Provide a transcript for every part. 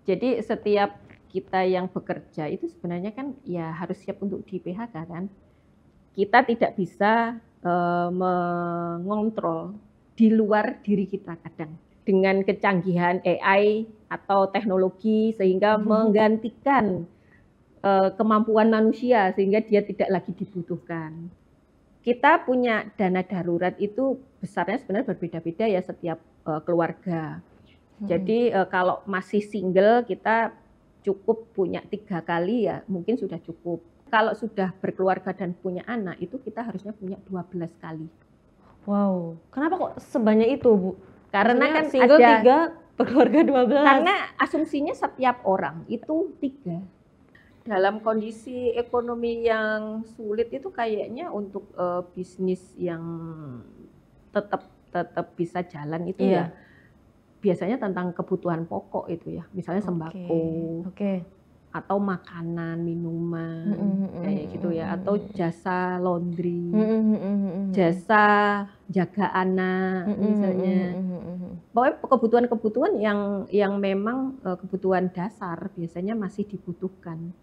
Jadi setiap kita yang bekerja itu sebenarnya kan ya harus siap untuk di PHK kan. Kita tidak bisa mengontrol di luar diri kita kadang. Dengan kecanggihan AI atau teknologi sehingga menggantikan kemampuan manusia sehingga dia tidak lagi dibutuhkan. Kita punya dana darurat itu besarnya sebenarnya berbeda-beda ya setiap keluarga. Jadi kalau masih single kita cukup punya 3 kali ya mungkin sudah cukup. Kalau sudah berkeluarga dan punya anak itu kita harusnya punya 12 kali. Wow, kenapa kok sebanyak itu, Bu? Karena Maksudnya kan single ada 3, berkeluarga 12. Karena asumsinya setiap orang itu 3. Dalam kondisi ekonomi yang sulit itu kayaknya untuk bisnis yang tetap bisa jalan itu ya biasanya tentang kebutuhan pokok itu ya, misalnya sembako, atau makanan, minuman, kayak gitu ya, atau jasa laundry, jasa jaga anak misalnya. Pokoknya kebutuhan-kebutuhan yang memang kebutuhan dasar biasanya masih dibutuhkan.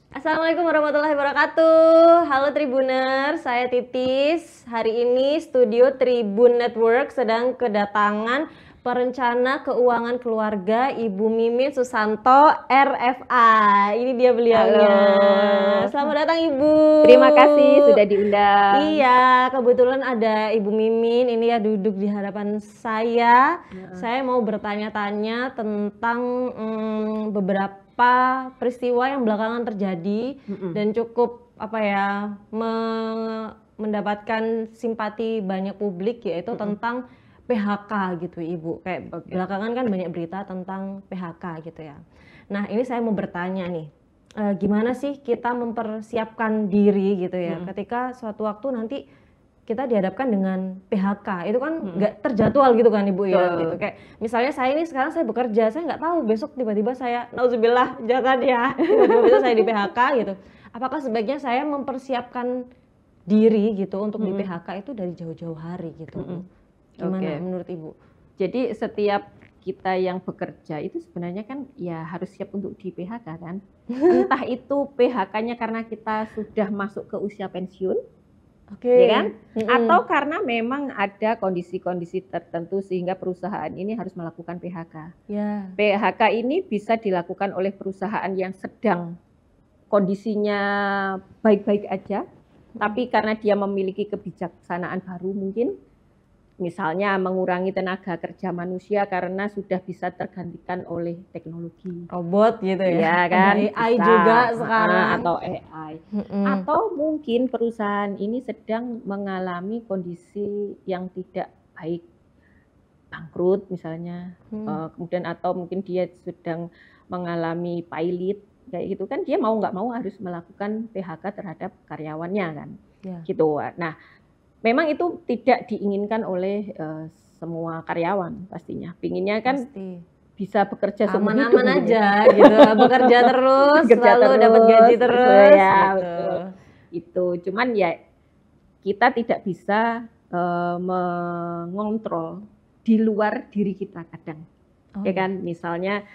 Assalamualaikum warahmatullahi wabarakatuh. Halo Tribuners, saya Titis. Hari ini studio Tribun Network sedang kedatangan perencana keuangan keluarga Ibu Mimin Susanto RFA. Ini dia beliaunya. Halo. Selamat datang Ibu. Terima kasih sudah diundang. Iya, kebetulan ada Ibu Mimin ini ya duduk di hadapan saya. Saya mau bertanya-tanya tentang beberapa peristiwa yang belakangan terjadi dan cukup mendapatkan simpati banyak publik, yaitu tentang PHK gitu Ibu. Kayak belakangan kan banyak berita tentang PHK gitu ya. Nah, ini saya mau bertanya nih, gimana sih kita mempersiapkan diri gitu ya ketika suatu waktu nanti kita dihadapkan dengan PHK, itu kan nggak terjadwal gitu kan Ibu ya, gitu. Kayak misalnya saya ini sekarang saya bekerja, saya nggak tahu besok tiba-tiba saya, nauzubillah jangan ya, tiba-tiba saya di PHK gitu. Apakah sebaiknya saya mempersiapkan diri gitu untuk di PHK itu dari jauh-jauh hari gitu? Gimana menurut Ibu? Jadi setiap kita yang bekerja itu sebenarnya kan ya harus siap untuk di PHK kan. Entah itu PHK-nya karena kita sudah masuk ke usia pensiun, ya kan? Atau karena memang ada kondisi-kondisi tertentu sehingga perusahaan ini harus melakukan PHK. PHK ini bisa dilakukan oleh perusahaan yang sedang kondisinya baik-baik aja, tapi karena dia memiliki kebijaksanaan baru mungkin, misalnya mengurangi tenaga kerja manusia karena sudah bisa tergantikan oleh teknologi. Robot gitu ya kan? Ada AI bisa juga sekarang. Atau AI. Atau mungkin perusahaan ini sedang mengalami kondisi yang tidak baik. Bangkrut misalnya. Kemudian atau mungkin dia sedang mengalami pilot. Kayak gitu kan dia mau nggak mau harus melakukan PHK terhadap karyawannya kan. Gitu. Nah, memang itu tidak diinginkan oleh semua karyawan pastinya. Pinginnya kan bisa bekerja aman-aman aja gitu, bekerja terus, selalu dapat gaji terus. Ya, gitu. Itu cuman ya kita tidak bisa mengontrol di luar diri kita kadang. Ya kan, misalnya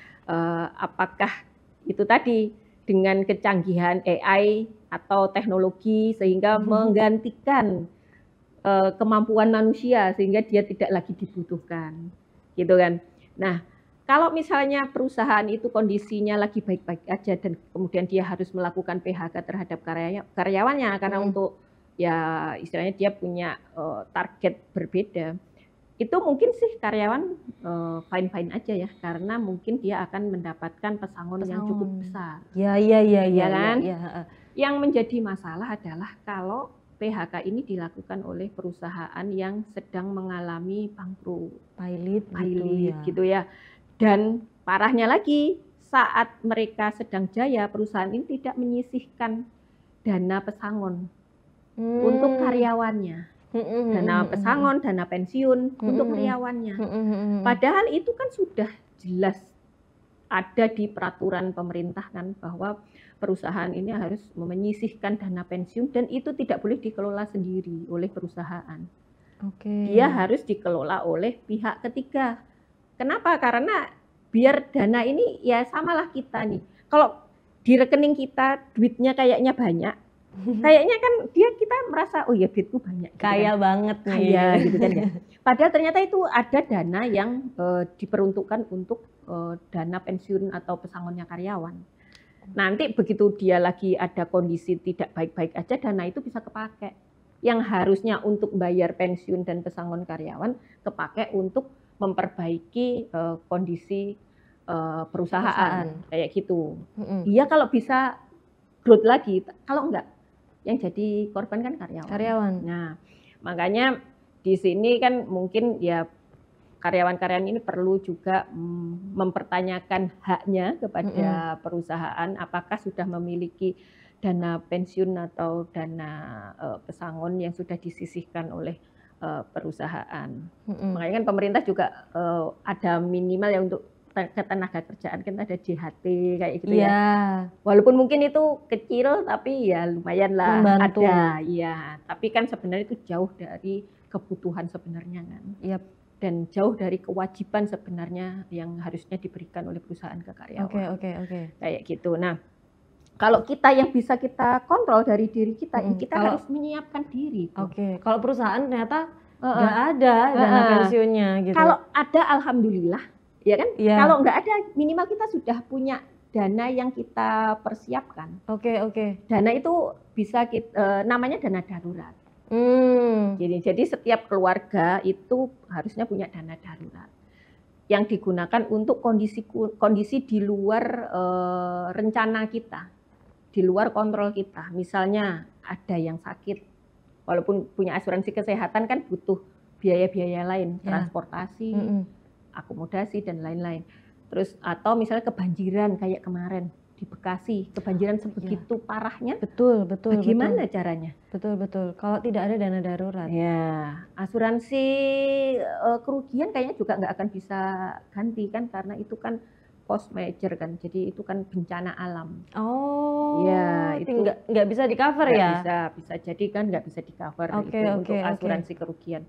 apakah itu tadi dengan kecanggihan AI atau teknologi sehingga menggantikan kemampuan manusia sehingga dia tidak lagi dibutuhkan, gitu kan. Nah, kalau misalnya perusahaan itu kondisinya lagi baik-baik aja dan kemudian dia harus melakukan PHK terhadap karyawannya karena untuk ya istilahnya dia punya target berbeda, itu mungkin sih karyawan fine-fine aja ya karena mungkin dia akan mendapatkan pesangon yang cukup besar. Ya kan. Yang menjadi masalah adalah kalau PHK ini dilakukan oleh perusahaan yang sedang mengalami bangkrut, pilot gitu ya. Dan parahnya lagi, saat mereka sedang jaya, perusahaan ini tidak menyisihkan dana pesangon untuk karyawannya. dana pesangon, dana pensiun untuk karyawannya. Padahal itu kan sudah jelas ada di peraturan pemerintah kan bahwa perusahaan ini harus menyisihkan dana pensiun dan itu tidak boleh dikelola sendiri oleh perusahaan. Dia harus dikelola oleh pihak ketiga. Kenapa? Karena biar dana ini ya samalah kita nih. Kalau di rekening kita duitnya kayaknya banyak, kayaknya kan kita merasa oh ya duitku banyak. Kaya banget nih. Kaya gitu kan ya. Padahal ternyata itu ada dana yang diperuntukkan untuk dana pensiun atau pesangonnya karyawan. Nanti begitu dia lagi ada kondisi tidak baik-baik aja, dana itu bisa kepake. Yang harusnya untuk bayar pensiun dan pesangon karyawan, kepake untuk memperbaiki kondisi perusahaan. Kayak gitu. Dia kalau bisa growth lagi, kalau enggak, yang jadi korban kan karyawan. Nah, makanya di sini kan mungkin ya karyawan-karyawan ini perlu juga mempertanyakan haknya kepada perusahaan, apakah sudah memiliki dana pensiun atau dana pesangon yang sudah disisihkan oleh perusahaan. Makanya kan pemerintah juga ada minimal ya untuk ketenaga kerjaan, kan ada JHT kayak gitu ya. Walaupun mungkin itu kecil tapi ya lumayan lah membantu. Ada. Ya, tapi kan sebenarnya itu jauh dari kebutuhan sebenarnya kan. Dan jauh dari kewajiban sebenarnya yang harusnya diberikan oleh perusahaan ke karyawan. Kayak gitu. Nah, kalau kita yang bisa kita kontrol dari diri kita, kita harus menyiapkan diri. Kalau perusahaan ternyata nggak ada dana pensiunnya gitu. Kalau ada, alhamdulillah, ya kan? Kalau nggak ada, minimal kita sudah punya dana yang kita persiapkan. Dana itu bisa namanya dana darurat. Jadi setiap keluarga itu harusnya punya dana darurat yang digunakan untuk kondisi di luar rencana kita, di luar kontrol kita. Misalnya ada yang sakit, walaupun punya asuransi kesehatan kan butuh biaya-biaya lain, transportasi, akomodasi dan lain-lain. Terus atau misalnya kebanjiran kayak kemarin di Bekasi, kebanjiran sebegitu parahnya. Bagaimana caranya? Kalau tidak ada dana darurat. Ya, asuransi kerugian kayaknya juga nggak akan bisa ganti kan, karena itu kan force major kan, jadi itu kan bencana alam. Ya itu nggak bisa di cover ya? Bisa jadi kan nggak bisa di cover untuk asuransi kerugian.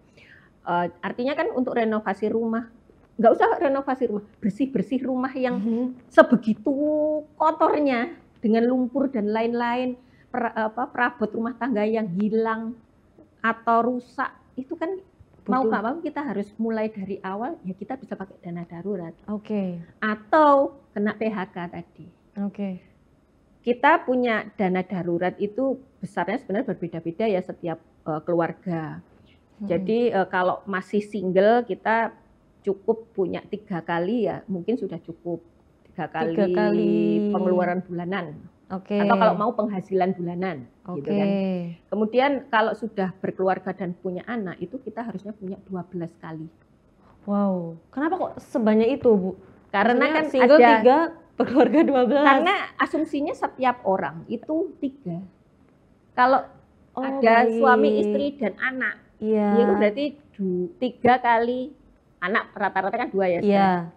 Artinya kan untuk renovasi rumah, nggak usah renovasi rumah, bersih-bersih rumah yang sebegitu kotornya dengan lumpur dan lain-lain, perabot rumah tangga yang hilang atau rusak, itu kan mau nggak mau kita harus mulai dari awal, ya kita bisa pakai dana darurat. Atau kena PHK tadi. Kita punya dana darurat itu besarnya sebenarnya berbeda-beda ya setiap keluarga. Jadi kalau masih single kita cukup punya 3 kali ya, mungkin sudah cukup 3 kali pengeluaran bulanan. Atau kalau mau penghasilan bulanan, gitu kan. Kemudian kalau sudah berkeluarga dan punya anak, itu kita harusnya punya 12 kali. Wow, kenapa kok sebanyak itu, Bu? Karena kan single ada 3, berkeluarga 12. Karena asumsinya setiap orang itu 3. Kalau ada suami, istri dan anak, itu berarti 3 kali. Anak rata-rata kan 2 ya.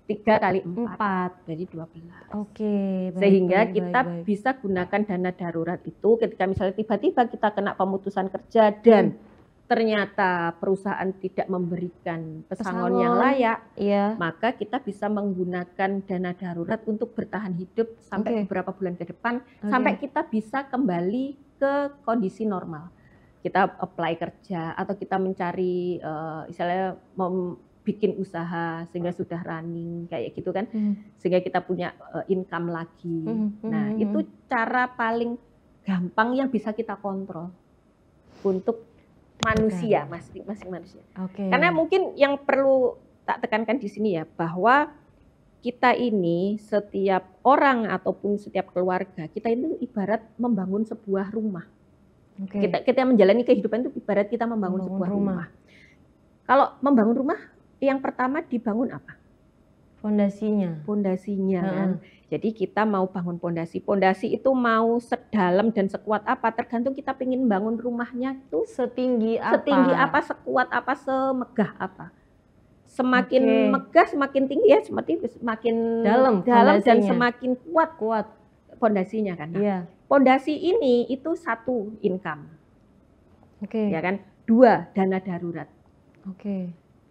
3 kali 4 jadi 12. Sehingga kita bisa gunakan dana darurat itu ketika misalnya tiba-tiba kita kena pemutusan kerja dan ternyata perusahaan tidak memberikan pesangon yang layak, maka kita bisa menggunakan dana darurat untuk bertahan hidup sampai beberapa bulan ke depan, sampai kita bisa kembali ke kondisi normal. Kita apply kerja atau kita mencari misalnya bikin usaha sehingga sudah running kayak gitu kan, sehingga kita punya income lagi. Nah itu cara paling gampang yang bisa kita kontrol untuk manusia, masing-masing manusia. Karena mungkin yang perlu tak tekankan di sini ya, bahwa kita ini setiap orang ataupun setiap keluarga kita itu ibarat membangun sebuah rumah. Kita menjalani kehidupan itu ibarat kita membangun sebuah rumah. Kalau membangun rumah, yang pertama dibangun apa? Fondasinya. Fondasinya kan. Jadi kita mau bangun pondasi. Pondasi itu mau sedalam dan sekuat apa, tergantung kita pengen bangun rumahnya itu Setinggi apa? Setinggi apa, sekuat apa, semegah apa. Semakin megah, semakin tinggi ya, semakin dalam dan semakin kuat fondasinya kan. Nah, fondasi ini itu satu, income. Ya kan? 2, dana darurat.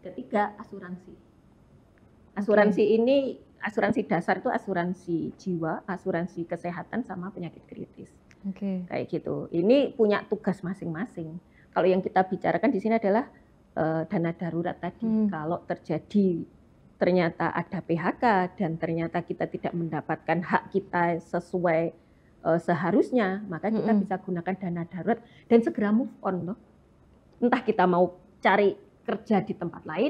Ketiga, asuransi. Asuransi ini, asuransi dasar itu asuransi jiwa, asuransi kesehatan sama penyakit kritis. Kayak gitu. Ini punya tugas masing-masing. Kalau yang kita bicarakan di sini adalah dana darurat tadi. Kalau terjadi ternyata ada PHK dan ternyata kita tidak mendapatkan hak kita sesuai seharusnya, maka kita bisa gunakan dana darurat dan segera move on loh. Entah kita mau cari kerja di tempat lain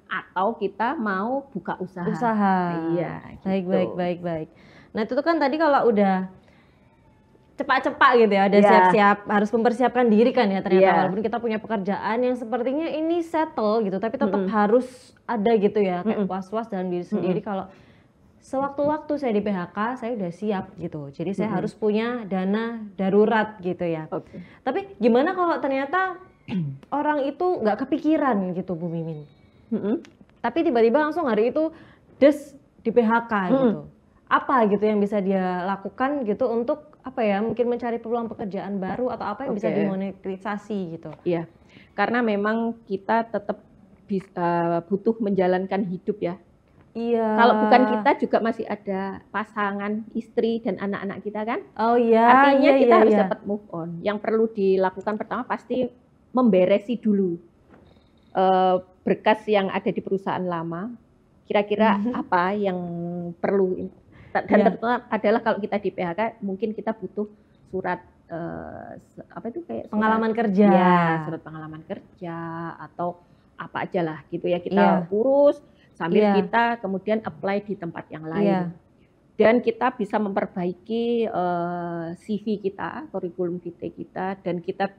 atau kita mau buka usaha. Iya, gitu. Baik. Nah, itu tuh kan tadi kalau udah cepat-cepat gitu ya, udah siap-siap, harus mempersiapkan diri kan ya ternyata, walaupun kita punya pekerjaan yang sepertinya ini settle gitu, tapi tetap harus ada gitu ya, kayak was-was dalam diri sendiri kalau sewaktu-waktu saya di PHK, saya udah siap gitu. Jadi saya harus punya dana darurat gitu ya. Tapi gimana kalau ternyata orang itu nggak kepikiran gitu Bu Mimin? Tapi tiba-tiba langsung hari itu di PHK gitu. Apa gitu yang bisa dia lakukan gitu untuk apa ya, mungkin mencari peluang pekerjaan baru atau apa yang bisa dimonetisasi gitu? Iya, karena memang kita tetap butuh menjalankan hidup ya. Iya. Kalau bukan kita juga masih ada pasangan, istri dan anak-anak kita kan. Artinya kita harus dapat move on. Yang perlu dilakukan pertama pasti memberesi dulu berkas yang ada di perusahaan lama, kira-kira apa yang perlu, dan terutama adalah kalau kita di PHK mungkin kita butuh surat apa itu kayak pengalaman kerja, surat pengalaman kerja atau apa aja lah gitu ya, kita urus sambil kita kemudian apply di tempat yang lain. Dan kita bisa memperbaiki CV kita, kurikulum vitae kita, dan kita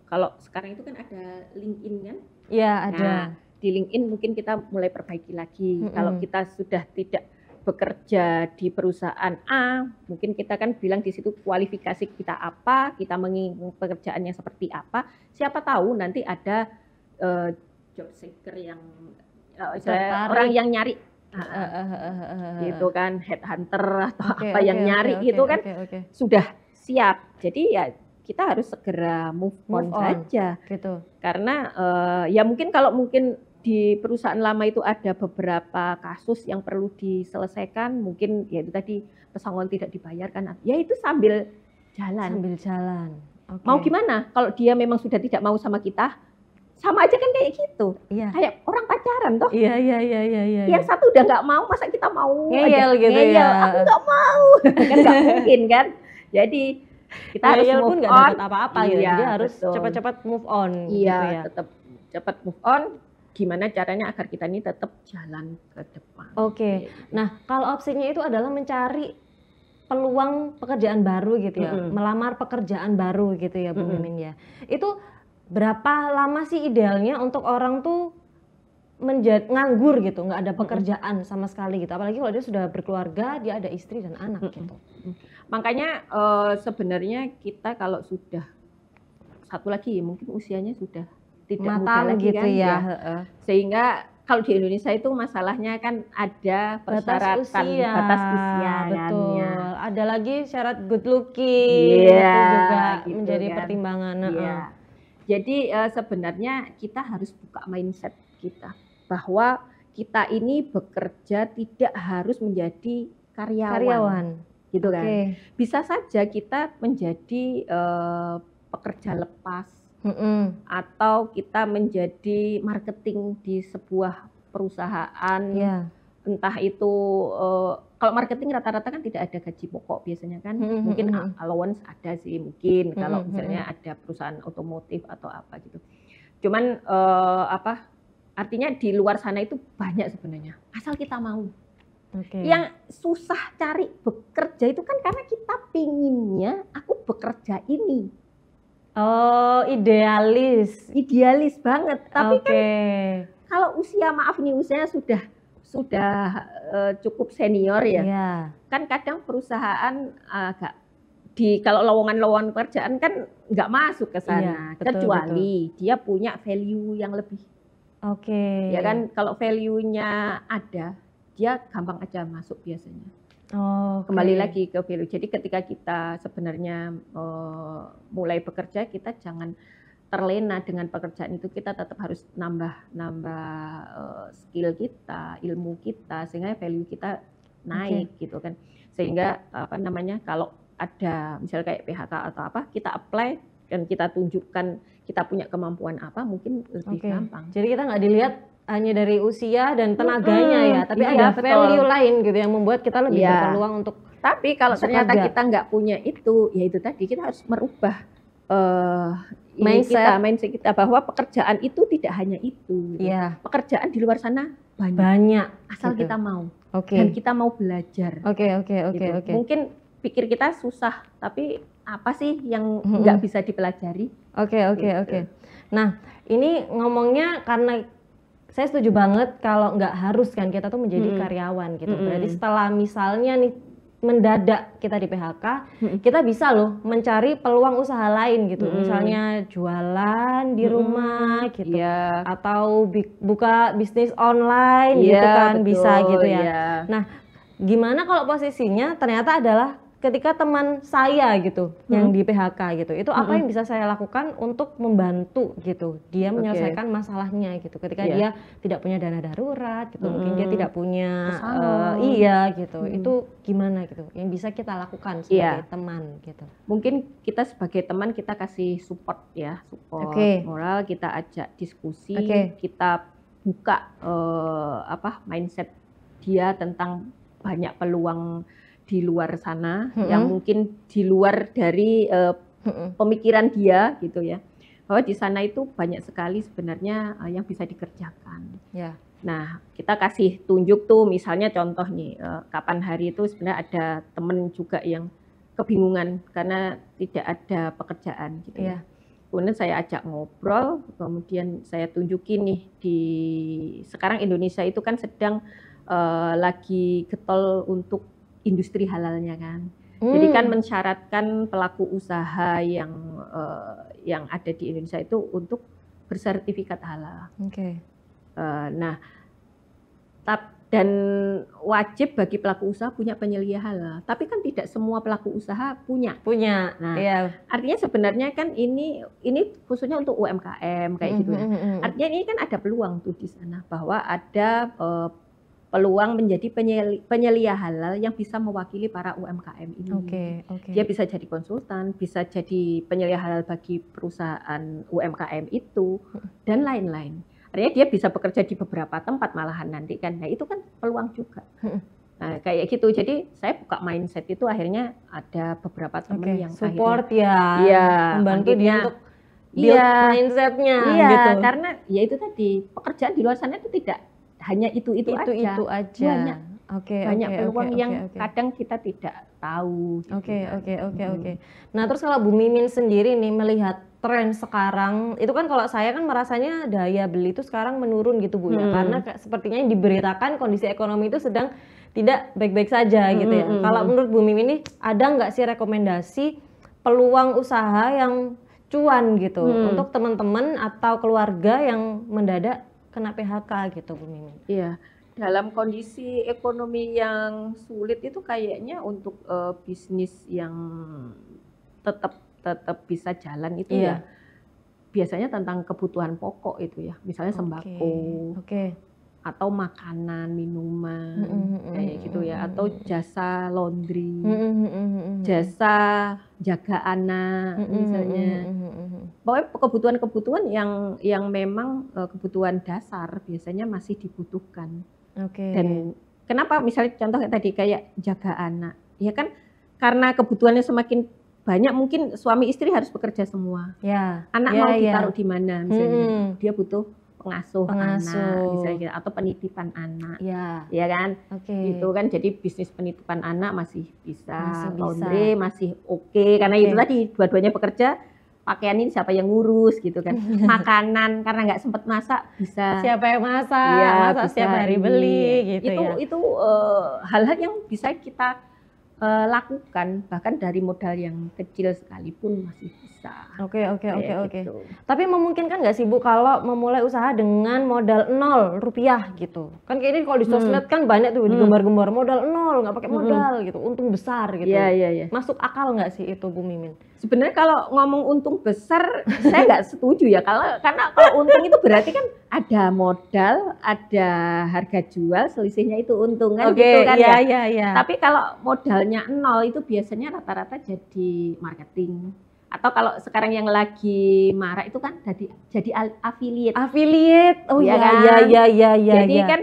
kalau sekarang itu kan ada LinkedIn kan? Iya, ada. Nah, di LinkedIn mungkin kita mulai perbaiki lagi. Kalau kita sudah tidak bekerja di perusahaan A, mungkin kita kan bilang di situ kualifikasi kita apa, kita menginginkan pekerjaannya seperti apa. Siapa tahu nanti ada job seeker yang orang yang nyari, gitu kan, headhunter atau apa yang nyari gitu kan, sudah siap. Jadi ya kita harus segera move on saja gitu. Karena ya mungkin kalau mungkin di perusahaan lama itu ada beberapa kasus yang perlu diselesaikan, mungkin ya itu tadi pesangon tidak dibayarkan, ya itu sambil jalan. Mau gimana kalau dia memang sudah tidak mau sama kita, sama aja kan kayak gitu. Kayak orang pacaran toh. Yang satu udah nggak mau, masa kita mau ngeyel gitu ya. Aku nggak mau. Kan nggak mungkin kan. Jadi kita harus move pun nggak dapat apa-apa gitu. Jadi harus cepat-cepat move on gitu ya. Tetap cepat move on. Gimana caranya agar kita ini tetap jalan ke depan. Nah, kalau opsinya itu adalah mencari peluang pekerjaan baru gitu ya, melamar pekerjaan baru gitu ya Bu Mimin ya. Itu berapa lama sih idealnya untuk orang tuh nganggur gitu, nggak ada pekerjaan sama sekali gitu, apalagi kalau dia sudah berkeluarga, dia ada istri dan anak gitu. Makanya sebenarnya kita kalau sudah satu lagi mungkin usianya sudah tidak muda lagi gitu kan, sehingga kalau di Indonesia itu masalahnya kan ada persyaratan batas usia betul. Ada lagi syarat good looking itu juga gitu menjadi pertimbangan. Jadi sebenarnya kita harus buka mindset kita bahwa kita ini bekerja tidak harus menjadi karyawan. Gitu kan. Bisa saja kita menjadi pekerja lepas atau kita menjadi marketing di sebuah perusahaan. Entah itu kalau marketing rata-rata kan tidak ada gaji pokok biasanya kan, mungkin allowance ada sih mungkin kalau misalnya ada perusahaan otomotif atau apa gitu. Cuman artinya di luar sana itu banyak sebenarnya, asal kita mau. Yang susah cari bekerja itu kan karena kita pinginnya aku bekerja ini. Idealis banget. Tapi kan kalau usia usianya sudah sudah cukup senior ya, Iya. kan kadang perusahaan agak kalau lowongan-lowongan pekerjaan kan nggak masuk ke sana, Iya, betul, kecuali dia punya value yang lebih. Oke. Ya kan, kalau value-nya ada, dia gampang aja masuk biasanya. Oke. Kembali lagi ke value. Jadi ketika kita sebenarnya mulai bekerja, kita jangan terlena dengan pekerjaan itu, kita tetap harus nambah skill kita, ilmu kita, sehingga value kita naik gitu kan. Sehingga apa namanya, kalau ada misalnya kayak PHK atau apa, kita apply dan kita tunjukkan kita punya kemampuan apa, mungkin lebih gampang. Jadi kita nggak dilihat hanya dari usia dan tenaganya ya, tapi iya, ada value lain gitu yang membuat kita lebih berpeluang untuk. Tapi kalau ternyata kita nggak punya itu, ya itu tadi kita harus merubah mindset kita bahwa pekerjaan itu tidak hanya itu. Iya. Pekerjaan di luar sana banyak. Asal gitu. kita mau. Dan kita mau belajar. Oke. Mungkin pikir kita susah, tapi apa sih yang nggak bisa dipelajari? Oke. Nah, ini ngomongnya karena saya setuju banget kalau nggak harus kan kita tuh menjadi karyawan gitu. Berarti setelah misalnya nih mendadak kita di PHK, kita bisa loh mencari peluang usaha lain gitu. Misalnya jualan di rumah gitu, atau buka bisnis online gitu kan, betul, bisa gitu ya. Nah, gimana kalau posisinya ternyata adalah ketika teman saya gitu yang di PHK gitu, itu apa yang bisa saya lakukan untuk membantu gitu dia menyelesaikan masalahnya gitu, ketika dia tidak punya dana darurat gitu, mungkin dia tidak punya gitu, itu gimana gitu yang bisa kita lakukan sebagai teman gitu. Mungkin kita sebagai teman kita kasih support ya, support moral, kita ajak diskusi, kita buka mindset dia tentang banyak peluang di luar sana yang mungkin di luar dari pemikiran dia gitu ya, bahwa di sana itu banyak sekali sebenarnya yang bisa dikerjakan. Nah, kita kasih tunjuk tuh, misalnya contoh nih, kapan hari itu sebenarnya ada temen juga yang kebingungan karena tidak ada pekerjaan gitu ya. Kemudian saya ajak ngobrol, kemudian saya tunjukin nih, sekarang Indonesia itu kan sedang lagi getol untuk industri halalnya kan. Jadi kan mensyaratkan pelaku usaha yang ada di Indonesia itu untuk bersertifikat halal. Nah, dan wajib bagi pelaku usaha punya penyelia halal. Tapi kan tidak semua pelaku usaha punya. Nah, artinya sebenarnya kan ini khususnya untuk UMKM kayak gitu ya. Artinya ini kan ada peluang tuh di sana, bahwa ada peluang menjadi penyelia halal yang bisa mewakili para UMKM ini. Dia bisa jadi konsultan, bisa jadi penyelia halal bagi perusahaan UMKM itu, dan lain-lain. Artinya dia bisa bekerja di beberapa tempat malahan nanti kan. Nah itu kan peluang juga. Nah kayak gitu. Jadi saya buka mindset itu, akhirnya ada beberapa teman yang support akhirnya, membantu dia untuk build mindsetnya gitu. Karena ya itu tadi, pekerjaan di luar sana itu tidak hanya itu aja. Banyak peluang yang kadang kita tidak tahu. Nah terus kalau Bu Mimin sendiri nih melihat tren sekarang, itu kan kalau saya kan merasanya daya beli itu sekarang menurun gitu Bu ya, karena sepertinya yang diberitakan kondisi ekonomi itu sedang tidak baik-baik saja gitu ya. Kalau menurut Bu Mimin ini ada nggak sih rekomendasi peluang usaha yang cuan gitu untuk teman-teman atau keluarga yang mendadak kena PHK gitu Bu Mimin? Iya, dalam kondisi ekonomi yang sulit itu kayaknya untuk bisnis yang tetap bisa jalan itu ya biasanya tentang kebutuhan pokok itu ya, misalnya sembako atau makanan, minuman kayak gitu ya, atau jasa laundry, jasa jaga anak misalnya. Pokoknya kebutuhan-kebutuhan yang memang kebutuhan dasar biasanya masih dibutuhkan. Dan kenapa misalnya contoh tadi kayak jaga anak, ya kan karena kebutuhannya semakin banyak, mungkin suami istri harus bekerja semua. Anak mau ditaruh di mana misalnya, dia butuh pengasuh anak misalnya, atau penitipan anak, ya kan? Itu kan jadi bisnis penitipan anak masih bisa, laundry masih karena itu tadi dua-duanya bekerja, pakaian ini siapa yang ngurus gitu kan. Makanan karena nggak sempat masak bisa siapa yang masak, ya, masak setiap hari beli gitu ya. Itu hal-hal yang bisa kita lakukan bahkan dari modal yang kecil sekalipun masih bisa. Oke. Gitu. Tapi memungkinkan nggak sih Bu kalau memulai usaha dengan modal 0 rupiah gitu? Kan kayak ini kalau di sosmed kan banyak tuh digembar-gembar modal 0, nggak pakai modal gitu, untung besar gitu. Iya. Masuk akal nggak sih itu Bu Mimin? Sebenarnya kalau ngomong untung besar, saya nggak setuju ya. Karena kalau untung itu berarti kan ada modal, ada harga jual, selisihnya itu untungan gitu kan ya. Iya. Tapi kalau modalnya 0 itu biasanya rata-rata jadi marketing. Atau kalau sekarang yang lagi marak itu kan jadi affiliate. Affiliate, oh ya kan? Iya. Jadi kan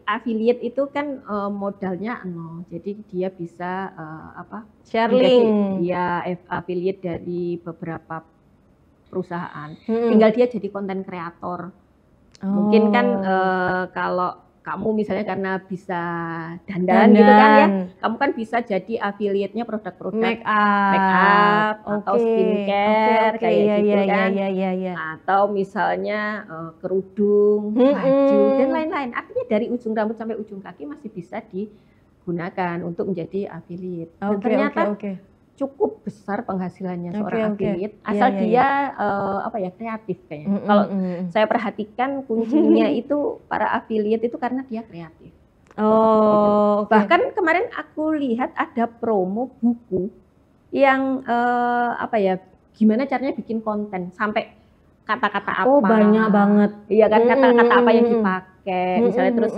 affiliate itu kan modalnya 0, jadi dia bisa share link. Ya, affiliate dari beberapa perusahaan. Tinggal dia jadi konten kreator. Mungkin kan kalau kamu misalnya karena bisa dandan gitu kan ya, kamu kan bisa jadi affiliate-nya produk-produk make up atau skincare kayak gitu kan. Iya. Atau misalnya kerudung, baju dan lain-lain. Artinya dari ujung rambut sampai ujung kaki masih bisa digunakan untuk menjadi affiliate. Dan ternyata cukup besar penghasilannya seorang affiliate asal dia kreatif kayaknya. Kalau saya perhatikan kuncinya itu para affiliate itu karena dia kreatif. Bahkan kemarin aku lihat ada promo buku yang gimana caranya bikin konten sampai kata-kata apa. Oh, banyak banget. Iya kan, kata-kata apa yang dipakai misalnya, terus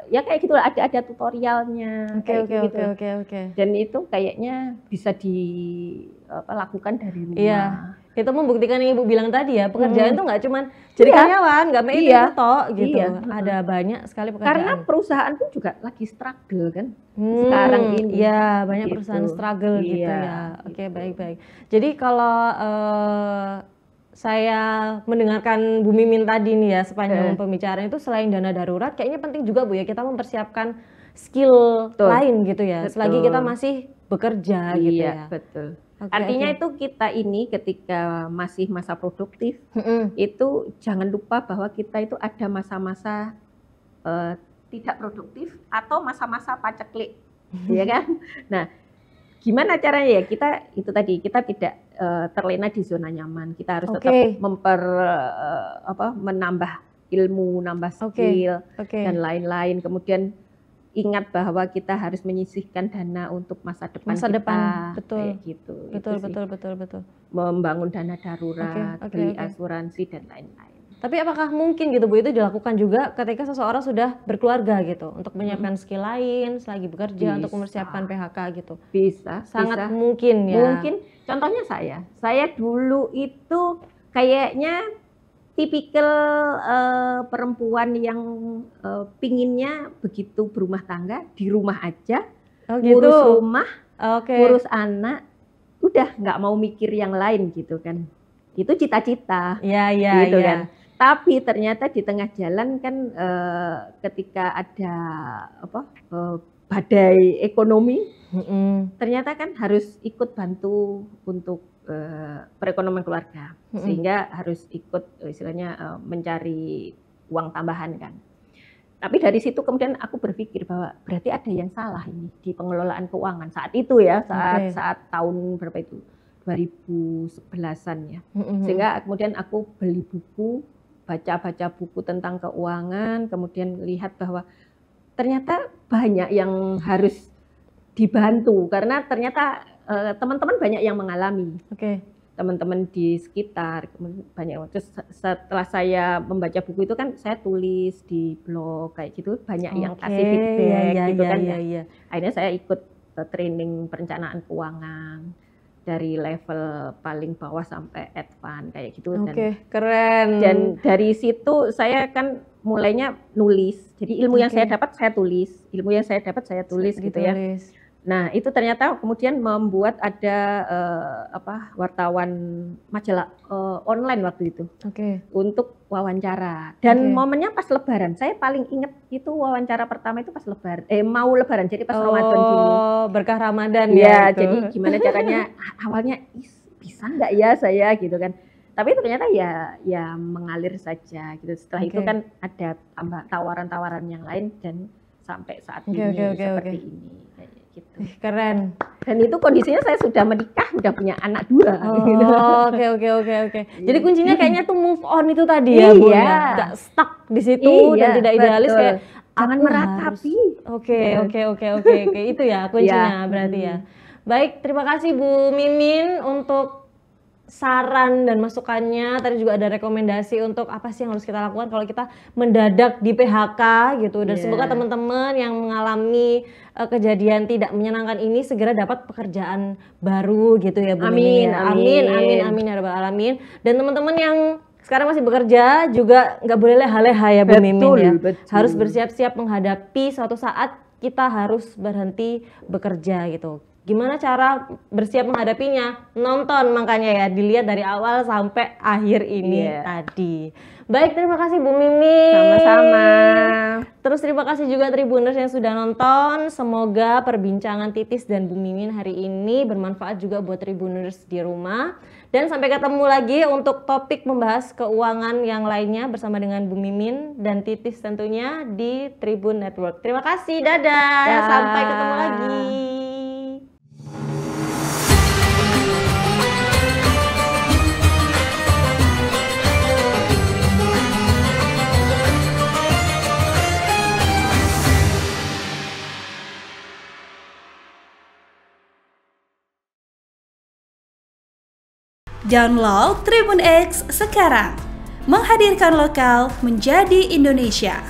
ya kayak gitu ada tutorialnya. Oke. Dan itu kayaknya bisa dilakukan dari rumah. Iya. Itu membuktikan yang Ibu bilang tadi ya, pekerjaan itu nggak cuma jadi karyawan, nggak itu toh gitu. Ada banyak sekali pekerjaan. Karena perusahaan pun juga lagi struggle kan sekarang ini. Iya, banyak perusahaan struggle gitu ya. Oke, baik. Jadi kalau saya mendengarkan Bu Mimin tadi nih ya sepanjang pembicaraan itu, selain dana darurat kayaknya penting juga Bu ya kita mempersiapkan skill lain gitu ya. Selagi kita masih bekerja gitu ya. Betul. Artinya itu kita ini ketika masih masa produktif itu jangan lupa bahwa kita itu ada masa-masa tidak produktif atau masa-masa paceklik, ya kan? Nah, gimana caranya ya kita tidak terlena di zona nyaman. Kita harus tetap menambah ilmu, nambah skill dan lain-lain. Kemudian ingat bahwa kita harus menyisihkan dana untuk masa depan kita. Betul. Kayak gitu. Betul. Membangun dana darurat, beli asuransi dan lain-lain. Tapi apakah mungkin gitu Bu itu dilakukan juga ketika seseorang sudah berkeluarga gitu untuk menyiapkan skill lain selagi bekerja untuk mempersiapkan PHK gitu? Sangat mungkin ya. Mungkin contohnya saya dulu itu kayaknya tipikal perempuan yang pinginnya begitu berumah tangga di rumah aja, ngurus rumah, ngurus anak, udah nggak mau mikir yang lain gitu kan. Itu cita-cita. Gitu kan. Tapi ternyata di tengah jalan kan ketika ada badai ekonomi, ternyata kan harus ikut bantu untuk perekonomian keluarga, sehingga harus ikut istilahnya mencari uang tambahan kan. Tapi dari situ kemudian aku berpikir bahwa berarti ada yang salah ini di pengelolaan keuangan saat itu ya, saat tahun berapa itu? 2011-an ya. Sehingga kemudian aku beli buku, baca buku tentang keuangan, kemudian lihat bahwa ternyata banyak yang harus dibantu karena ternyata teman-teman banyak yang mengalami. Teman-teman di sekitar banyak. Terus setelah saya membaca buku itu kan saya tulis di blog kayak gitu, banyak yang kasih feedback gitu kan ya. Akhirnya saya ikut training perencanaan keuangan dari level paling bawah sampai advance kayak gitu. Keren. Dan dari situ saya kan mulainya nulis. Jadi ilmu yang saya dapat saya tulis, ilmu yang saya dapat saya tulis gitu ya. Nah itu ternyata kemudian membuat ada wartawan majalah online waktu itu untuk wawancara. Dan momennya pas Lebaran. Saya paling ingat itu wawancara pertama itu pas Lebaran. Mau Lebaran, jadi pas Ramadan gini. Berkah Ramadan ya. Jadi gimana caranya? Awalnya bisa nggak ya saya gitu kan. Tapi ternyata ya mengalir saja gitu. Setelah itu kan ada tawaran-tawaran yang lain dan sampai saat ini seperti ini kayak gitu. Keren. Dan itu kondisinya saya sudah menikah, udah punya anak 2 gitu. Oke. Jadi kuncinya kayaknya tuh move on itu tadi ya, Bu ya. Gak stuck di situ dan tidak idealis kayak jangan meratapi. Oke. Itu ya kuncinya berarti ya. Baik, terima kasih Bu Mimin untuk saran dan masukannya. Tadi juga ada rekomendasi untuk apa sih yang harus kita lakukan kalau kita mendadak di PHK gitu. Dan semoga teman-teman yang mengalami kejadian tidak menyenangkan ini segera dapat pekerjaan baru gitu ya Bu Mimin. Amin ya rabbal alamin. Dan teman-teman yang sekarang masih bekerja juga nggak boleh leha-leha ya Bu Mimin ya. Harus bersiap-siap menghadapi suatu saat kita harus berhenti bekerja gitu. Gimana cara bersiap menghadapinya? Nonton makanya ya, dilihat dari awal sampai akhir ini tadi. Baik, terima kasih Bu Mimin. Sama-sama. Terus terima kasih juga Tribuners yang sudah nonton. Semoga perbincangan Titis dan Bu Mimin hari ini bermanfaat juga buat Tribuners di rumah. Dan sampai ketemu lagi untuk topik membahas keuangan yang lainnya bersama dengan Bu Mimin dan Titis tentunya di Tribun Network. Terima kasih, dadah. Sampai ketemu lagi. Download Tribun X sekarang, menghadirkan lokal menjadi Indonesia.